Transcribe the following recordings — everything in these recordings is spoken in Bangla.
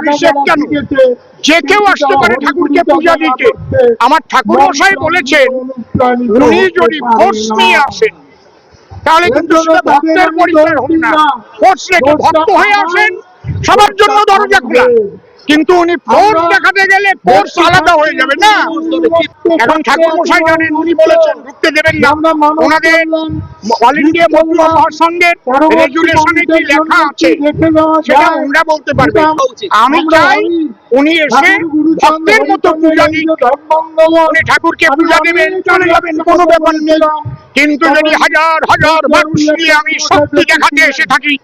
অভিষেক কেন, যে কেউ আসতে পারে ঠাকুরকে পূজা দিতে। আমার ঠাকুর মশাই বলেছেন উনি যদি ফোর্স নিয়ে আসেন তাহলে কিন্তু সেটা ভক্তের পরিচয় হবে না। ফোর্স রেখে ভক্ত হয়ে আসেন, সবার জন্য দরজা খোলা, কিন্তু উনি ফোর্স দেখাতে গেলে ফোর্স আলাদা হয়ে যাবে না। এখন ঠাকুর মশাই জানেন, উনি বলেছেন ঢুকতে দেবেন না। ওনাদের অল ইন্ডিয়া মতুয়া মহাসংঘের রেগুলেশনে কি লেখা আছে সেটা আমরা বলতে পারবো। আমি চাই উনি এসে ভক্তের মতো পূজা দিন, উনি ঠাকুরকে পূজা দেবেন, চলে যাবেন, কোনো ব্যাপার নেই। কিন্তু যদি হাজার হাজার মানুষ নিয়ে আমি শক্তি দেখাতে এসে থাকি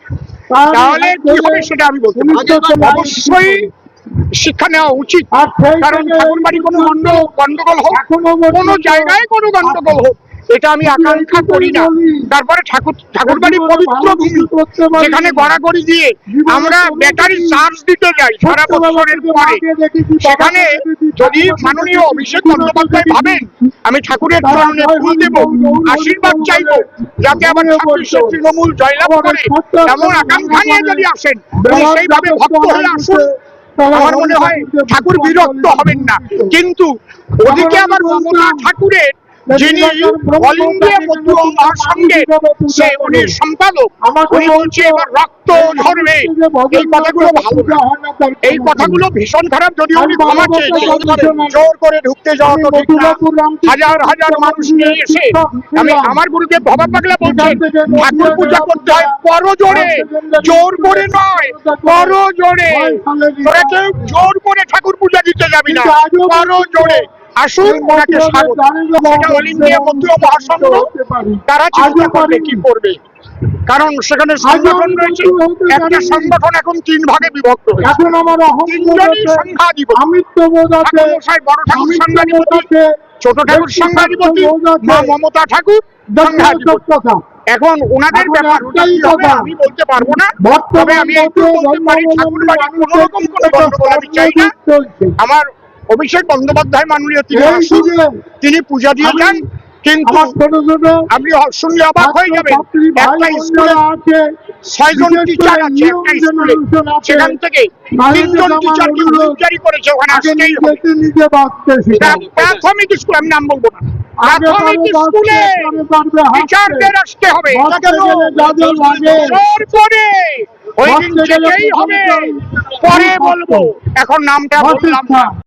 তাহলে কি হবে সেটা আমি বলতে পারি। অবশ্যই শিক্ষা নেওয়া উচিত, কারণ ঠাকুর বাড়ি কোনো গন্ডগোল হোক, কোনো জায়গায় কোনো গন্ডগোল হোক, এটা আমি আকাঙ্ক্ষা করি না। তারপরে ঠাকুর বাড়ি পবিত্র ভূমি, যেখানে গড়াগড়ি দিয়ে আমরা ব্যাটারি চার্জ দিতে যাই সারা বছরের পরে, সেখানে যদি মাননীয় অভিষেক বন্দ্যোপাধ্যায় ভাবেন আমি ঠাকুরের চরণে ফুল দেব, আশীর্বাদ চাইবো যাতে আবার 26শে তৃণমূল জয়লাভ করে, এমন আকাঙ্ক্ষা নিয়ে যদি আসেন, উনি সেইভাবে ভক্ত হয়ে আসুন, আমার মনে হয় ঠাকুর বিরক্ত হবেন না। কিন্তু ওদিকে আবার মমতা ঠাকুরের, যিনি অল ইন্ডিয়া মতুয়া মহাসংঘের উনি সম্পাদক, উনি বলছে এবার রক্ত ঝরবে, এই কথাগুলো ভালো না, এই কথাগুলো ভীষণ খারাপ। যদি উনি ক্ষমা চেয়েছেন, জোর করে ঢুকতে যাওয়া তো ঠিক না। হাজার হাজার মানুষ নিয়ে এসে, আমি আমার গুরুদেব ভবা পাগলা বলছেন ঠাকুর পূজা করতে হয় করজোড়ে, জোর করে নয়, করজোড়ে। তোরা কেউ জোর করে ঠাকুর পূজা দিতে যাবি না, করজোড়ে আসুন, ওনাকে স্বাগত। সেটা অল ইন্ডিয়া মতুয়া মহাসংঘ, তারা চিন্তা করবে কি করবে, কারণ সেখানে সংগঠন রয়েছে। একটা সংগঠন এখন 3 ভাগে বিভক্ত হয়েছে, 3জনই সংঘাধিপতি। ঠাকুর মশাই বড় ঠাকুর সংঘাধিপতি, ছোট ঠাকুর সংঘাধিপতি, মা মমতা ঠাকুর সংঘাধিপতি। এখন ওনাদের ব্যাপার, ওটা কি হবে আমি বলতে পারবো না। তবে আমি একটু বলতে পারি, ঠাকুর বাড়ি কোনো রকম কোনো গন্ডগোল আমি চাই না। আমার অভিষেক বন্দ্যোপাধ্যায় মাননীয়, তিনি আসুন, তিনি পূজা দিয়ে যান। কিন্তু আপনি শুনলে অবাক হয়ে যাবেন, একটা স্কুলে 6 জন টিচার আছে, একটা স্কুলে, সেখান থেকে 3 জন টিচারকে হুইপ জারি করেছে, ওখানে আসতেই হবে। প্রাথমিক স্কুল, আমি নাম বলবো না, প্রাথমিক স্কুলে টিচারদের আসতে হবে, এটা কেন জোর করে ওই দিন যেতেই হবে। পরে বলবো, এখন নামটা বললাম না।